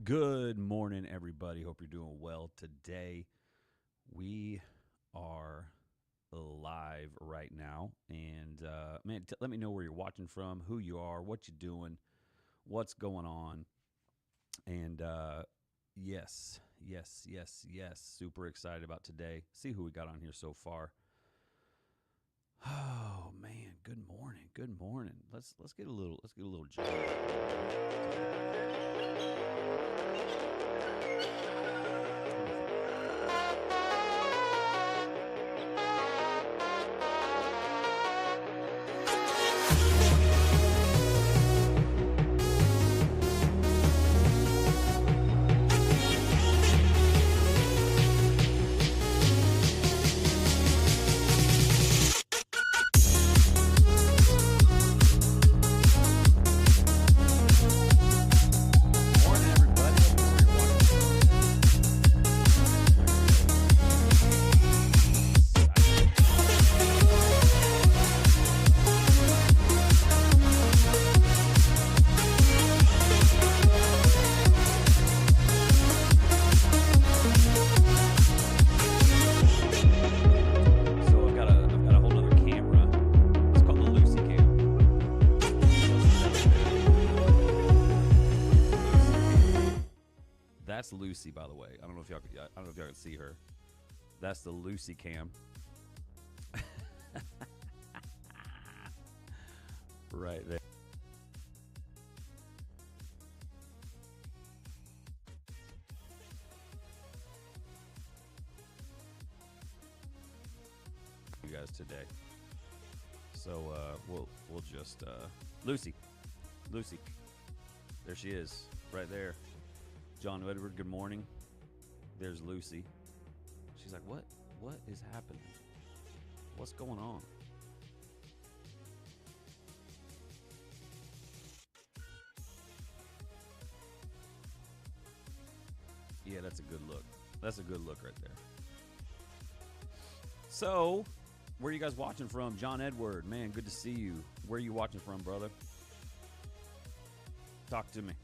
Good morning, everybody. Hope you're doing well today. We are live right now, and man, let me know where you're watching from, who you are, what you're doing, what's going on, and yes, super excited about today. See who we got on here so far. Oh man, good morning, good morning. Let's get a little jump. Morning, everybody. So I've got a whole other camera. It's called the Lucy Cam. That's Lucy, by the way. I don't know if y'all can see her. That's the Lucy Cam. Right there. You guys today. So we'll just Lucy. Lucy. There she is, right there. John Edward, good morning. There's Lucy. She's like, what is happening? What's going on? Yeah, that's a good look. That's a good look right there. So, where are you guys watching from? John Edward, man, good to see you. Where are you watching from, brother? Talk to me.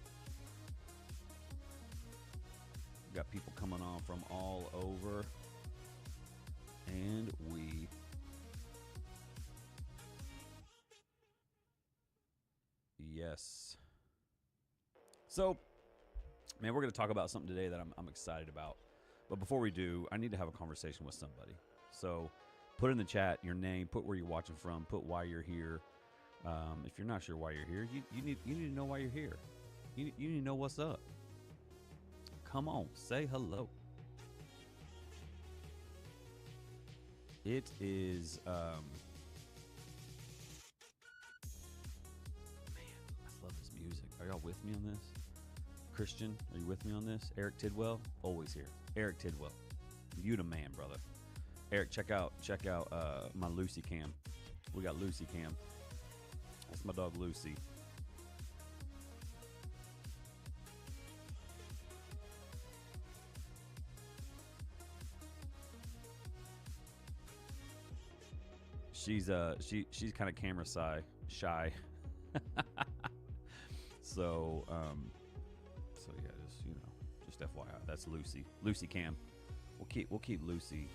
Got people coming on from all over. And yes. So, man, we're going to talk about something today that I'm excited about. But before we do, I need to have a conversation with somebody. So, put in the chat your name, put where you're watching from, put why you're here. If you're not sure why you're here, you need to know why you're here. You need to know what's up. Come on, say hello. It is, man, I love this music. Are y'all with me on this? Christian, are you with me on this? Eric Tidwell, always here. Eric Tidwell, you the man, brother. Eric, check out my Lucy Cam. We got Lucy Cam. That's my dog Lucy. She's kind of camera shy. So yeah, just FYI, that's Lucy. Lucy Cam. We'll keep Lucy.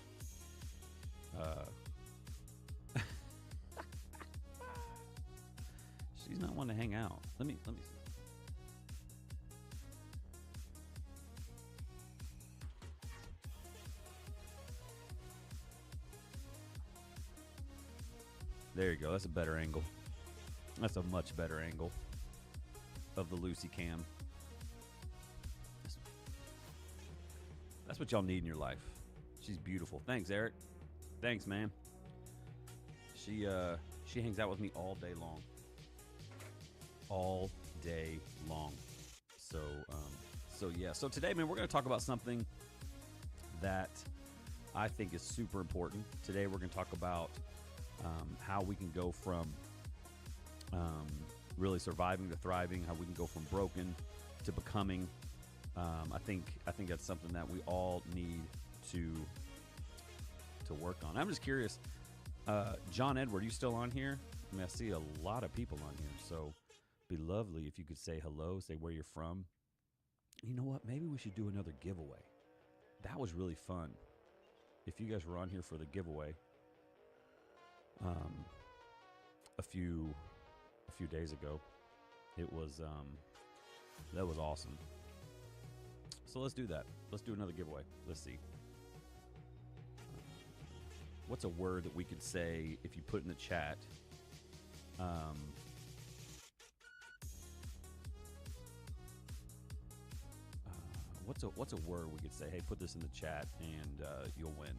She's not one to hang out. Let me see. There you go. That's a better angle. That's a much better angle of the Lucy Cam. That's what y'all need in your life. She's beautiful. Thanks, Eric. Thanks, man. She hangs out with me all day long. All day long. So yeah. So today, man, we're going to talk about something that I think is super important. Today, we're going to talk about how we can go from really surviving to thriving, how we can go from broken to becoming. I think that's something that we all need to work on. I'm just curious, John Edward, you still on here? I mean, I see a lot of people on here, so it'd be lovely if you could say hello, say where you're from, You know what? Maybe we should do another giveaway. That was really fun. If you guys were on here for the giveaway, a few days ago, it was that was awesome. So let's do that. Let's do another giveaway. Let's see. What's a word that we could say if you put in the chat? What's a word we could say? Hey, put this in the chat and you'll win.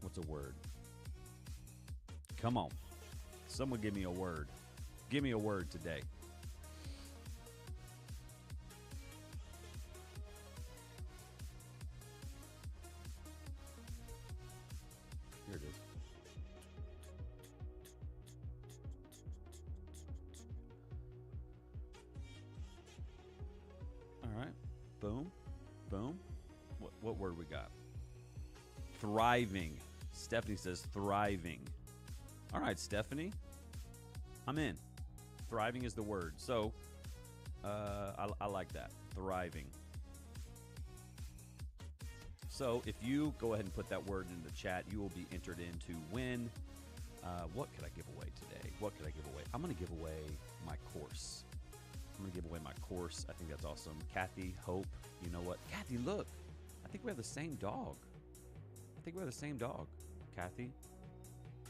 What's a word? Come on. Someone give me a word. Give me a word today. Here it is. All right. Boom. Boom. What word we got? Thriving. Stephanie says thriving. All right, Stephanie. I'm in. Thriving is the word. So I like that. Thriving. So if you go ahead and put that word in the chat, you will be entered in to win. What could I give away today? What could I give away? I'm going to give away my course. I'm going to give away my course. I think that's awesome. Kathy, Hope, you know what? Kathy, look. I think we have the same dog. Kathy,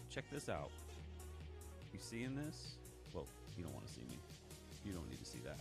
check this out. You seeing this? Well, you don't want to see me. You don't need to see that.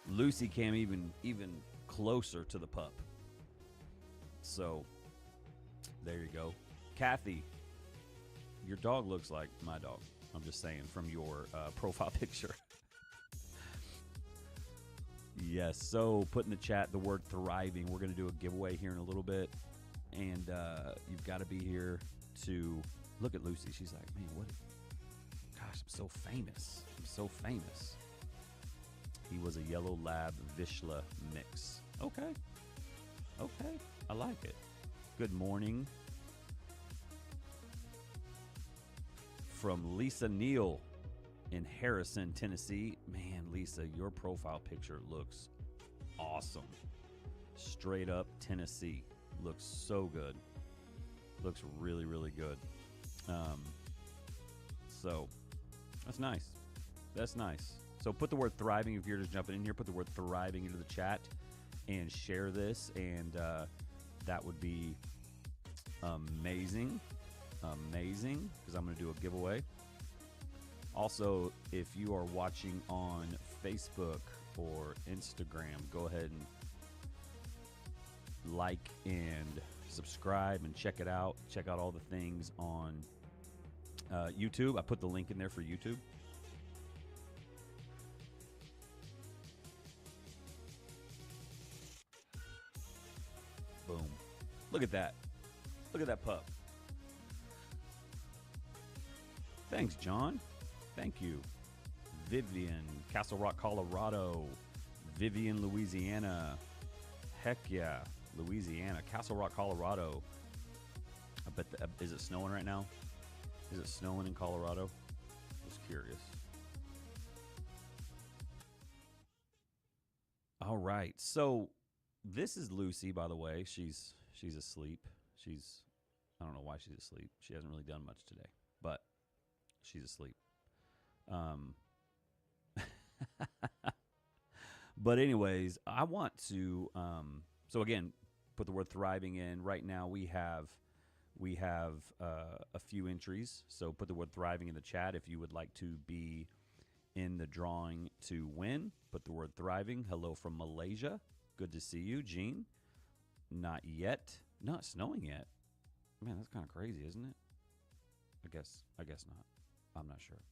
Lucy came even closer to the pup. So, there you go. Kathy, your dog looks like my dog. I'm just saying from your profile picture. Yes, so put in the chat the word thriving. We're going to do a giveaway here in a little bit. And you've got to be here to look at Lucy. She's like, man, what? Gosh, I'm so famous. He was a yellow lab Vizsla mix. Okay. I like it. Good morning. From Lisa Neal in Harrison, Tennessee. Man, Lisa, your profile picture looks awesome. Straight up Tennessee. Looks so good. Looks really, really good. So, that's nice. So put the word thriving, if you're just jumping in here, put the word thriving into the chat and share this, and that would be amazing, because I'm going to do a giveaway. Also, if you are watching on Facebook or Instagram, go ahead and like and subscribe and check it out. Check out all the things on YouTube. I put the link in there for YouTube. Boom. Look at that. Look at that pup. Thanks, John. Thank you. Vivian, Castle Rock, Colorado. Vivian, Louisiana. Heck yeah. Louisiana. Castle Rock, Colorado. I bet is it snowing right now? Is it snowing in Colorado? Just curious. All right. So this is Lucy, by the way. She's asleep. I don't know why she's asleep. She hasn't really done much today, but she's asleep. But anyways, I want to. So again, put the word thriving in. Right now, we have a few entries. So put the word thriving in the chat if you would like to be in the drawing to win. Put the word thriving. Hello from Malaysia. Good to see you, Gene. Not yet. Not snowing yet. Man, that's kind of crazy, isn't it? I guess not. I'm not sure.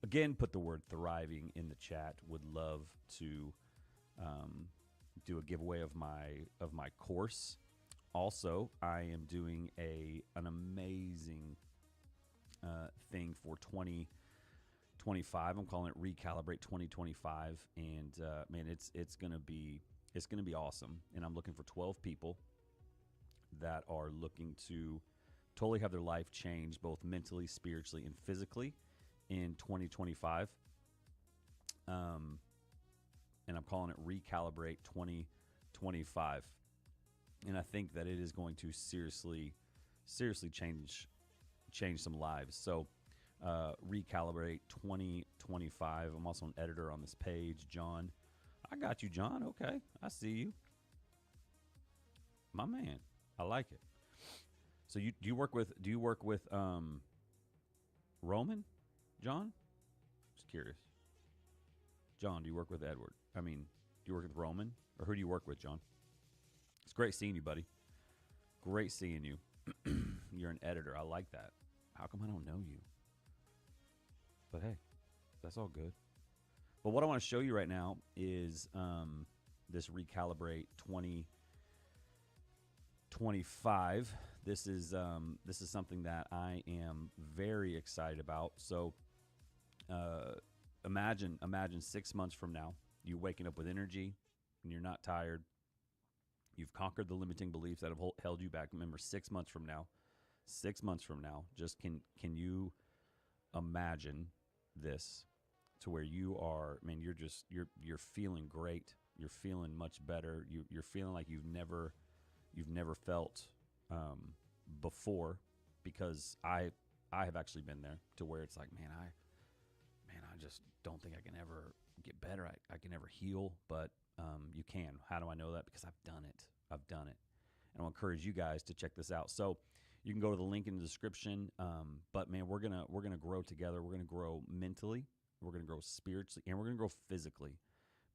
Again, put the word thriving in the chat. Would love to do a giveaway of my course. Also, I am doing an amazing thing for 2025. I'm calling it Recalibrate 2025, and man, it's gonna be awesome. And I'm looking for 12 people that are looking to totally have their life change, both mentally, spiritually, and physically, in 2025. And I'm calling it Recalibrate 2025. And I think that it is going to seriously change some lives. So Recalibrate 2025. I'm also an editor on this page. John, I got you, John. Okay, I see you. My man, I like it. So do you work with Roman, John? Just curious. John, do you work with Edward? I mean, do you work with Roman, or who do you work with, John? It's great seeing you, buddy. Great seeing you. You're an editor. I like that. How come I don't know you? But hey, that's all good. But what I want to show you right now is this Recalibrate 2025. This is something that I am very excited about. So imagine 6 months from now, you waking up with energy and you're not tired. You've conquered the limiting beliefs that have held you back. Remember, 6 months from now, just can you imagine this, to where you are, man, you're feeling great. You're feeling much better. You're feeling like you've never felt before, because I have actually been there, to where it's like, man, I just don't think I can ever get better. I can never heal, but you can. How do I know that? Because I've done it. And I'll encourage you guys to check this out. So you can go to the link in the description. But man, we're gonna grow together. We're gonna grow mentally. We're gonna grow spiritually, and we're gonna grow physically,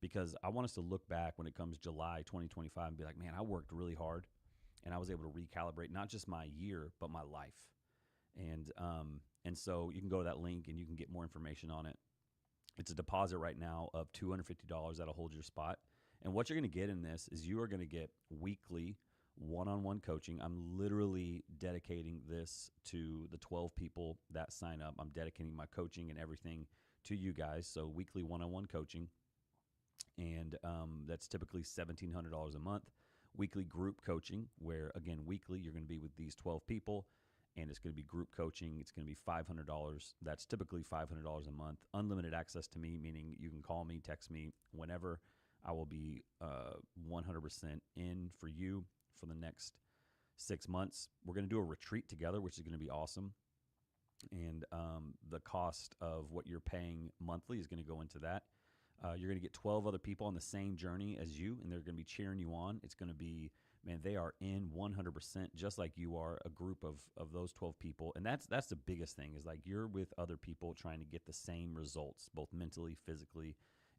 because I want us to look back when it comes July 2025 and be like, man, I worked really hard, and I was able to recalibrate not just my year, but my life. And so you can go to that link and you can get more information on it. It's a deposit right now of $250 that'll hold your spot. And what you're going to get in this is you are going to get weekly one-on-one coaching. I'm literally dedicating this to the 12 people that sign up. I'm dedicating my coaching and everything to you guys. So weekly one-on-one coaching. And that's typically $1,700 a month. Weekly group coaching, where, again, weekly you're going to be with these 12 people, and it's going to be group coaching. It's going to be $500. That's typically $500 a month. Unlimited access to me, meaning you can call me, text me whenever. I will be 100% in for you for the next 6 months. We're going to do a retreat together, which is going to be awesome. And the cost of what you're paying monthly is going to go into that. You're going to get 12 other people on the same journey as you, and they're going to be cheering you on. It's going to be, man, they are in 100%, just like you are, a group of those 12 people. And that's the biggest thing, is like you're with other people trying to get the same results, both mentally, physically,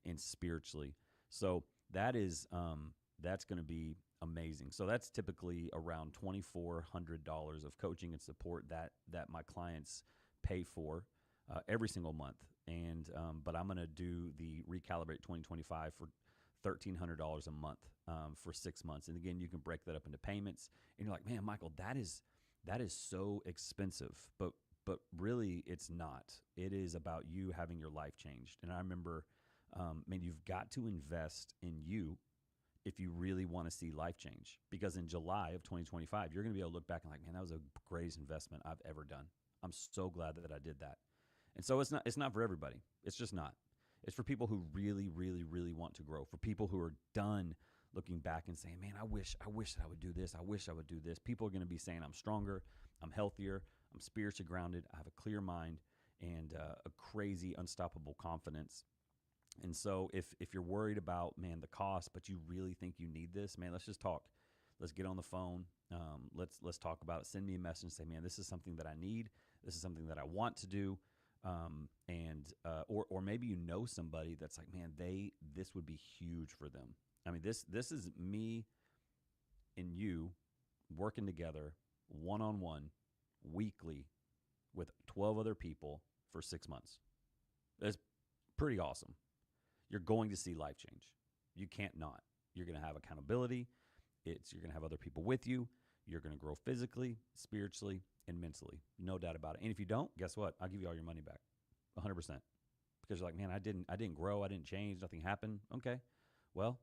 and spiritually. So that's going to be amazing. So that's typically around $2,400 of coaching and support that my clients pay for every single month. And but I'm going to do the Recalibrate 2025 for $1,300 a month for 6 months. And again, you can break that up into payments. And you're like, man, Michael, that is so expensive. But really, it's not. It is about you having your life changed. And I remember, man, you've got to invest in you if you really want to see life change. Because in July of 2025, you're going to be able to look back and like, man, that was the greatest investment I've ever done. I'm so glad that I did that. And so it's not for everybody. It's just not. It's for people who really, really, really want to grow. For people who are done looking back and saying, man, I wish that I would do this. I wish I would do this. People are going to be saying, I'm stronger, I'm healthier, I'm spiritually grounded, I have a clear mind, and a crazy, unstoppable confidence. And so if you're worried about, man, the cost, but you really think you need this, man, let's just talk. Let's get on the phone. Let's talk about it. Send me a message and say, man, this is something that I need. This is something that I want to do. Or maybe you know somebody that's like, man, this would be huge for them. I mean, this is me and you working together one on one weekly with 12 other people for 6 months. That's pretty awesome. You're going to see life change. You can't not. You're going to have accountability. You're going to have other people with you. You're going to grow physically, spiritually, and mentally. No doubt about it. And if you don't, guess what? I'll give you all your money back, 100%. Because you're like, man, I didn't grow. I didn't change. Nothing happened. Okay, well,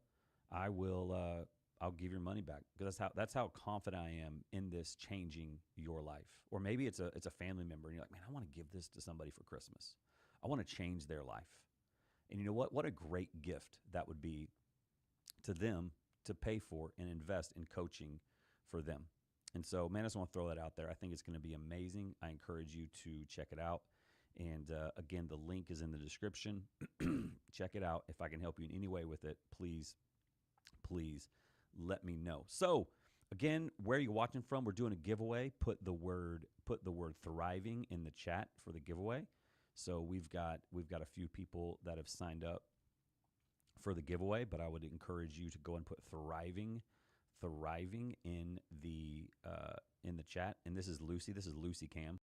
I will. I'll give your money back because that's how confident I am in this changing your life. Or maybe it's a family member, and you're like, man, I want to give this to somebody for Christmas. I want to change their life. And you know what? What a great gift that would be to them to pay for and invest in coaching for them. And so, man, I just want to throw that out there. I think it's going to be amazing. I encourage you to check it out. And again, the link is in the description. Check it out. If I can help you in any way with it, please let me know. So, again, where are you watching from? We're doing a giveaway. Put the word thriving in the chat for the giveaway. So we've got a few people that have signed up for the giveaway, but I would encourage you to go and put thriving in the chat. And this is Lucy. This is Lucy Cam.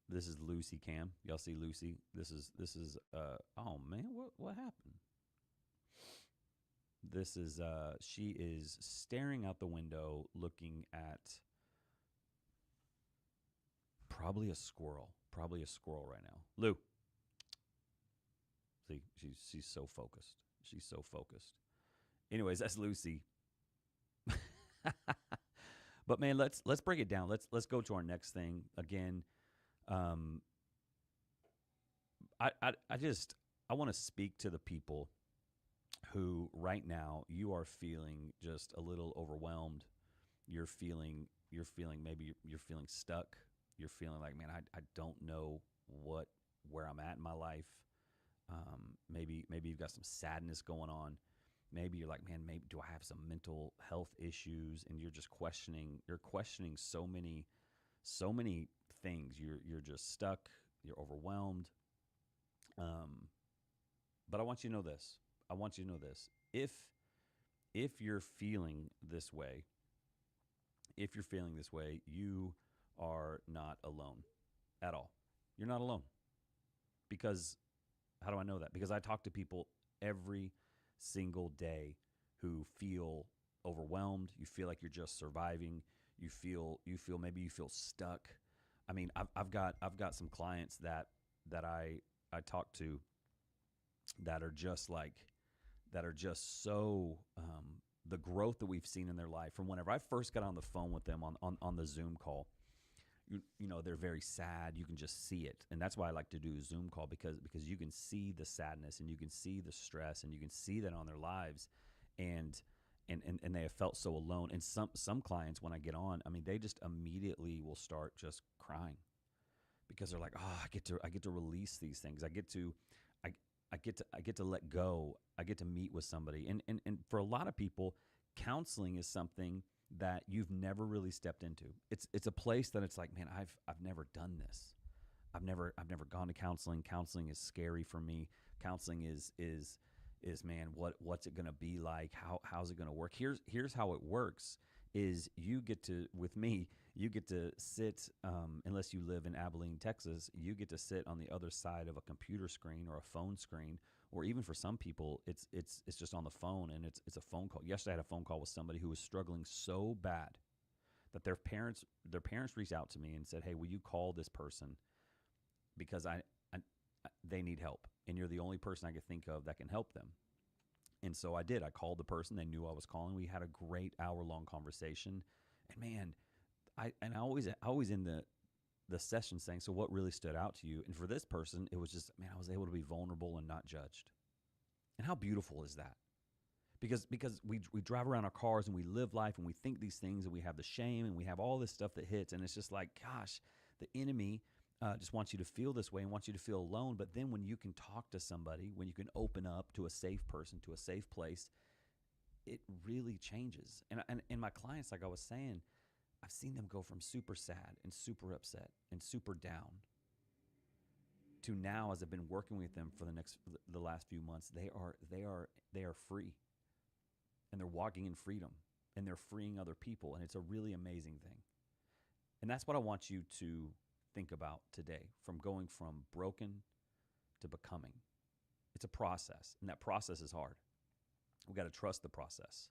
This is Lucy Cam. Y'all see Lucy? This is oh man, what happened? This is she is staring out the window looking at probably a squirrel right now. Lou. See, she's so focused. She's so focused. Anyways, that's Lucy. But man, let's break it down. Let's go to our next thing. Again, I want to speak to the people who right now you are feeling just a little overwhelmed. You're feeling maybe you're feeling stuck. You're feeling like, man, I don't know where I'm at in my life. Maybe you've got some sadness going on. Maybe you're like, man, maybe do I have some mental health issues? And you're just questioning so many things. You're just stuck. You're overwhelmed. But I want you to know this. If you're feeling this way, you are not alone at all. You're not alone. Because how do I know that? Because I talk to people every single day who feel overwhelmed. You feel like you're just surviving. You feel stuck. I mean, I've got some clients that I talk to that are just so the growth that we've seen in their life from whenever I first got on the phone with them on the Zoom call. You know, they're very sad. You can just see it. And that's why I like to do a Zoom call because you can see the sadness and you can see the stress and you can see that on their lives. And they have felt so alone. And some clients, when I get on, I mean, they just immediately will start just crying because they're like, oh, I get to release these things. I get to let go. I get to meet with somebody. And for a lot of people, counseling is something that you've never really stepped into. It's a place that it's like, man, I've never done this. I've never gone to counseling. Counseling is scary for me. Counseling is man, what's it going to be like? How's it going to work? Here's how it works is you get to sit, unless you live in Abilene, Texas, you get to sit on the other side of a computer screen or a phone screen, or even for some people, it's just on the phone and it's a phone call. Yesterday I had a phone call with somebody who was struggling so bad that their parents reached out to me and said, hey, will you call this person because they need help and you're the only person I could think of that can help them. And so I did. I called the person. They knew I was calling. We had a great hour-long conversation. And man, I always in the session saying, so what really stood out to you? And for this person, it was just, man, I was able to be vulnerable and not judged. And how beautiful is that? Because we drive around our cars and we live life and we think these things and we have the shame and we have all this stuff that hits. And it's just like, gosh, the enemy just wants you to feel this way and wants you to feel alone. But then when you can talk to somebody, when you can open up to a safe person, to a safe place, it really changes. And my clients, like I was saying, I've seen them go from super sad and super upset and super down to now, as I've been working with them for the last few months, they are free, and they're walking in freedom, and they're freeing other people, and it's a really amazing thing. And that's what I want you to think about today, from going from broken to becoming. It's a process, and that process is hard. We got to trust the process.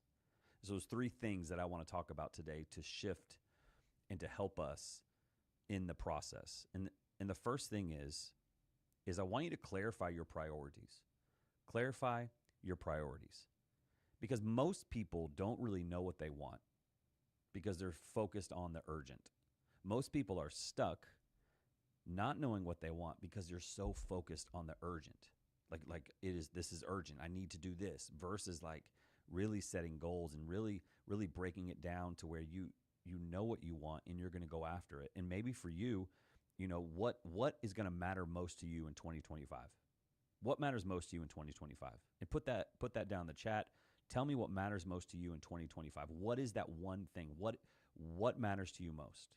So there's three things that I want to talk about today to shift and to help us in the process. And the first thing is I want you to clarify your priorities. Clarify your priorities. Because most people don't really know what they want because they're focused on the urgent. Most people are stuck not knowing what they want because they're so focused on the urgent. This is urgent. I need to do this, versus like really setting goals and really breaking it down to where you know what you want and you're going to go after it. And maybe for you, what is going to matter most to you in 2025? What matters most to you in 2025? And put that down in the chat. Tell me what matters most to you in 2025. What is that one thing? What matters to you most?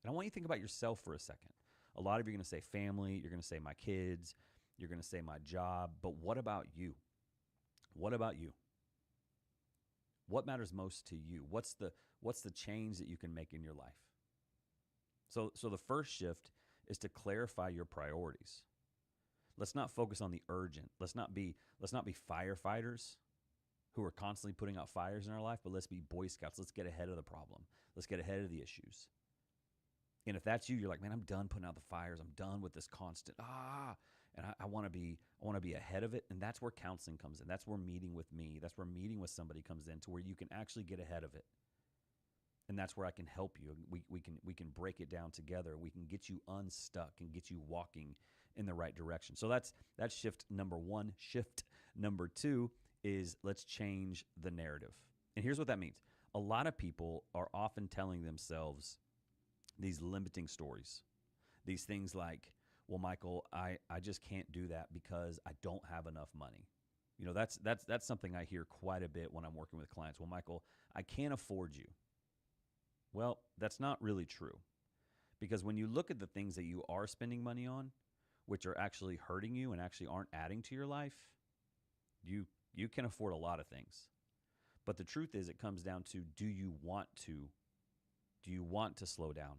And I want you to think about yourself for a second. A lot of you are going to say family, you're going to say my kids, you're going to say my job, but what about you? What about you? What matters most to you? What's the change that you can make in your life? So the first shift is to clarify your priorities. Let's not focus on the urgent. Let's not be firefighters who are constantly putting out fires in our life, but let's be Boy Scouts. Let's get ahead of the problem. Let's get ahead of the issues. And if that's you, you're like, man, I'm done putting out the fires. I'm done with this constant, and I want to be ahead of it. And that's where counseling comes in. That's where meeting with me, that's where meeting with somebody comes in, to where you can actually get ahead of it. And that's where I can help you. We can break it down together. We can get you unstuck and get you walking in the right direction. So that's shift number one. Shift number two is let's change the narrative. And here's what that means. A lot of people are often telling themselves these limiting stories. These things like, well, Michael, I just can't do that because I don't have enough money. That's something I hear quite a bit when I'm working with clients. Well, Michael, I can't afford you. Well, that's not really true, because when you look at the things that you are spending money on, which are actually hurting you and actually aren't adding to your life, you can afford a lot of things. But the truth is, it comes down to, do you want to slow down?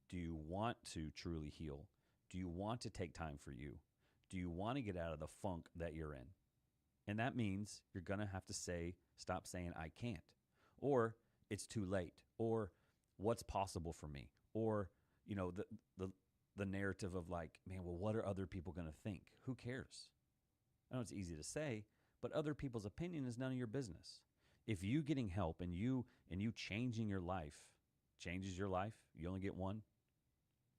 Do you want to truly heal? Do you want to take time for you? Do you want to get out of the funk that you're in? And that means you're going to have to stop saying I can't, or it's too late, or what's possible for me, or the narrative of like, man, well, what are other people going to think? Who cares? I know it's easy to say, but other people's opinion is none of your business. If you getting help and you changing your life changes your life, you only get one,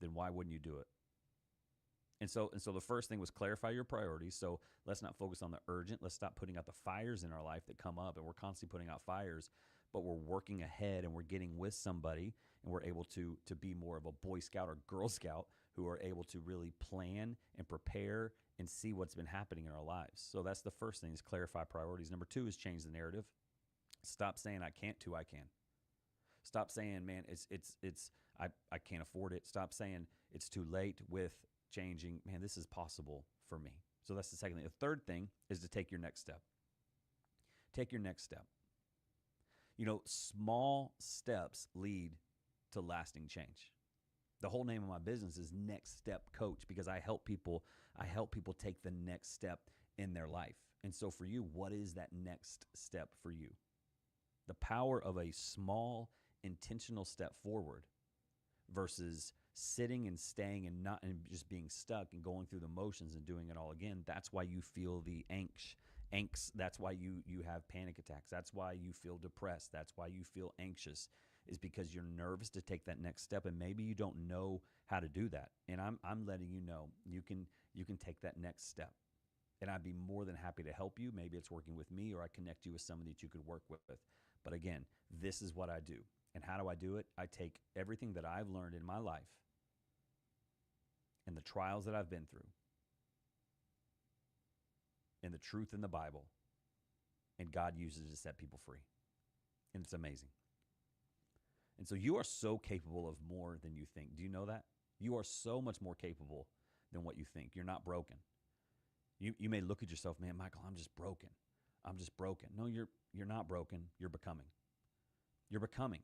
then why wouldn't you do it? And so the first thing was clarify your priorities. So let's not focus on the urgent. Let's stop putting out the fires in our life that come up, and we're constantly putting out fires, but we're working ahead and we're getting with somebody, and we're able to be more of a Boy Scout or Girl Scout who are able to really plan and prepare and see what's been happening in our lives. So that's the first thing, is clarify priorities. Number two is change the narrative. Stop saying I can't to I can. Stop saying, man, I can't afford it. Stop saying it's too late, with changing, man, this is possible for me. So that's the second thing. The third thing is to take your next step. Take your next step. Small steps lead to lasting change. The whole name of my business is Next Step Coach, because I help people take the next step in their life. And so for you, what is that next step for you? The power of a small, intentional step forward versus sitting and staying and just being stuck and going through the motions and doing it all again. That's why you feel the angst. That's why you have panic attacks. That's why you feel depressed. That's why you feel anxious, is because you're nervous to take that next step, and maybe you don't know how to do that. And I'm letting you know you can take that next step. And I'd be more than happy to help you. Maybe it's working with me, or I connect you with somebody that you could work with. But again, this is what I do. And how do I do it? I take everything that I've learned in my life and the trials that I've been through and the truth in the Bible, and God uses it to set people free. And it's amazing. And so you are so capable of more than you think. Do you know that? You are so much more capable than what you think. You're not broken. You may look at yourself, man, Michael, I'm just broken. I'm just broken. No, you're not broken. You're becoming. You're becoming.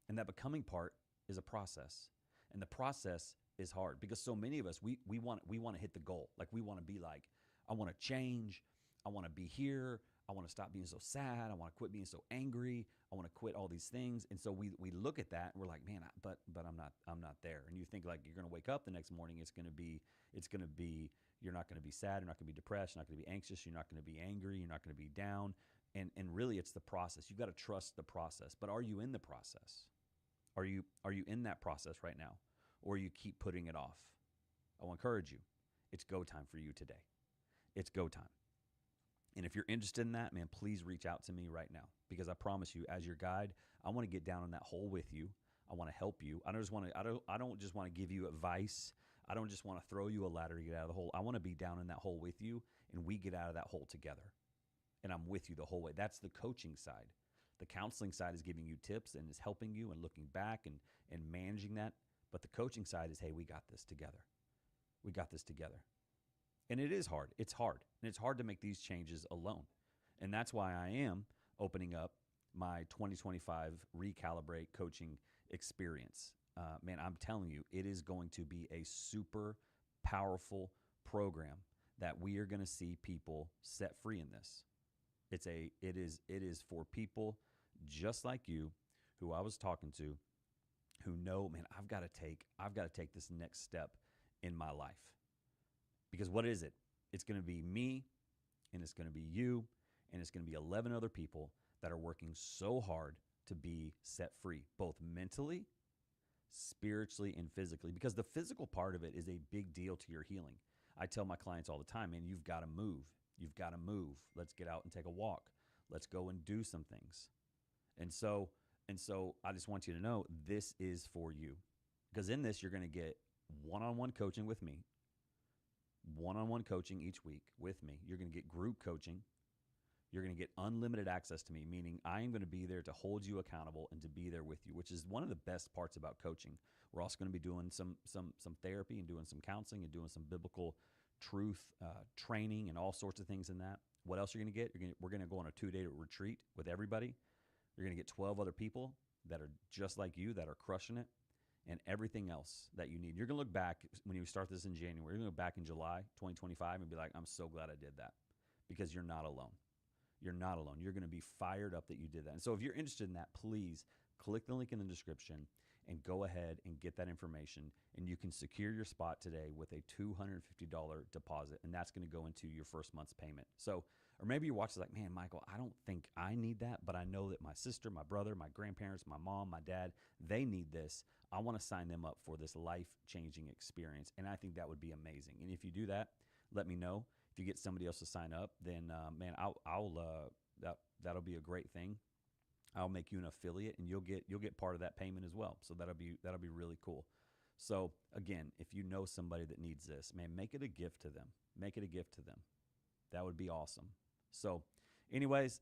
And that becoming part is a process. And the process is hard because so many of us, we want to hit the goal. Like we want to be like, I want to change. I want to be here. I want to stop being so sad. I want to quit being so angry. I want to quit all these things. And so we look at that and we're like, man, but I'm not there. And you think like you're going to wake up the next morning. It's going to be, you're not going to be sad. You're not going to be depressed. You're not going to be anxious. You're not going to be angry. You're not going to be down. And really it's the process. You've got to trust the process. But are you in the process? Are you in that process right now? Or you keep putting it off? I will encourage you. It's go time for you today. It's go time. And if you're interested in that, man, please reach out to me right now because I promise you, as your guide, I want to get down in that hole with you. I want to help you. I don't just want to give you advice. I don't just want to throw you a ladder to get out of the hole. I want to be down in that hole with you, and we get out of that hole together. And I'm with you the whole way. That's the coaching side. The counseling side is giving you tips and is helping you and looking back and managing that. But the coaching side is, hey, we got this together. We got this together. And it is hard. It's hard. And it's hard to make these changes alone. And that's why I am opening up my 2025 Recalibrate coaching experience. Man, I'm telling you, it is going to be a super powerful program that we are going to see people set free in this. It is for people just like you who I was talking to who know, man, I've got to take this next step in my life. Because what is it? It's going to be me, and it's going to be you, and it's going to be 11 other people that are working so hard to be set free, both mentally, spiritually, and physically. Because the physical part of it is a big deal to your healing. I tell my clients all the time, man, you've got to move. You've got to move. Let's get out and take a walk. Let's go and do some things. And so I just want you to know this is for you. Because in this, you're going to get one-on-one coaching with me. One-on-one coaching each week with me. You're going to get group coaching. You're going to get unlimited access to me, meaning I am going to be there to hold you accountable and to be there with you, which is one of the best parts about coaching. We're also going to be doing some therapy and doing some counseling and doing some biblical truth training and all sorts of things in that. What else you're going to get? We're going to go on a 2-day retreat with everybody. You're going to get 12 other people that are just like you, that are crushing it, and everything else that you need. You're going to look back when you start this in January. You're going to look back in July 2025 and be like, I'm so glad I did that, because you're not alone. You're not alone. You're going to be fired up that you did that. And so if you're interested in that, please click the link in the description and go ahead and get that information. And you can secure your spot today with a $250 deposit, and that's going to go into your first month's payment. So, or maybe you're watching like, man, Michael, I don't think I need that, but I know that my sister, my brother, my grandparents, my mom, my dad, they need this. I want to sign them up for this life-changing experience, and I think that would be amazing. And if you do that, let me know. If you get somebody else to sign up, then man, that'll be a great thing. I'll make you an affiliate, and you'll get part of that payment as well. So that'll be really cool. So again, if you know somebody that needs this, man, make it a gift to them. Make it a gift to them. That would be awesome. So, anyways,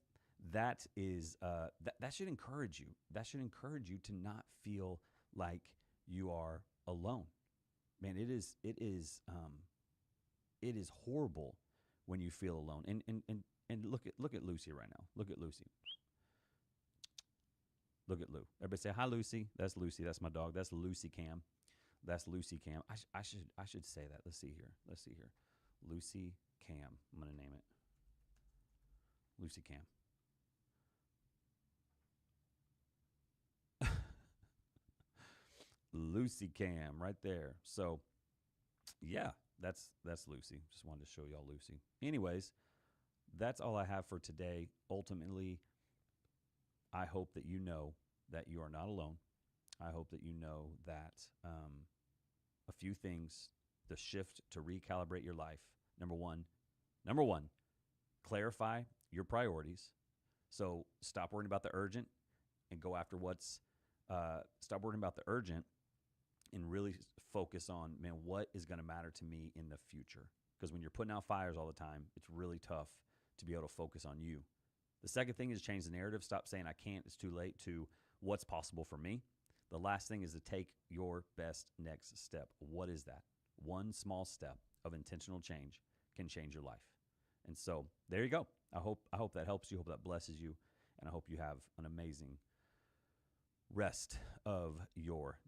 that is that should encourage you. That should encourage you to not feel like you are alone. Man, it is horrible when you feel alone. And look at Lucy right now. Look at Lucy. Look at Lou. Everybody say hi, Lucy. That's Lucy. That's my dog. That's Lucy Cam. That's Lucy Cam. I should say that. Let's see here. Lucy Cam. I'm gonna name it Lucy Cam. Lucy Cam right there. So yeah, that's Lucy. Just wanted to show y'all Lucy. Anyways, that's all I have for today. Ultimately, I hope that you know that you are not alone. I hope that you know that a few things, the shift to recalibrate your life. Number one, clarify your priorities. So stop worrying about the urgent and go after stop worrying about the urgent and really focus on, man, what is going to matter to me in the future? Because when you're putting out fires all the time, it's really tough to be able to focus on you. The second thing is change the narrative. Stop saying I can't, it's too late, to what's possible for me. The last thing is to take your best next step. What is that? One small step of intentional change can change your life. And so there you go. I hope that helps you. Hope that blesses you. And I hope you have an amazing rest of your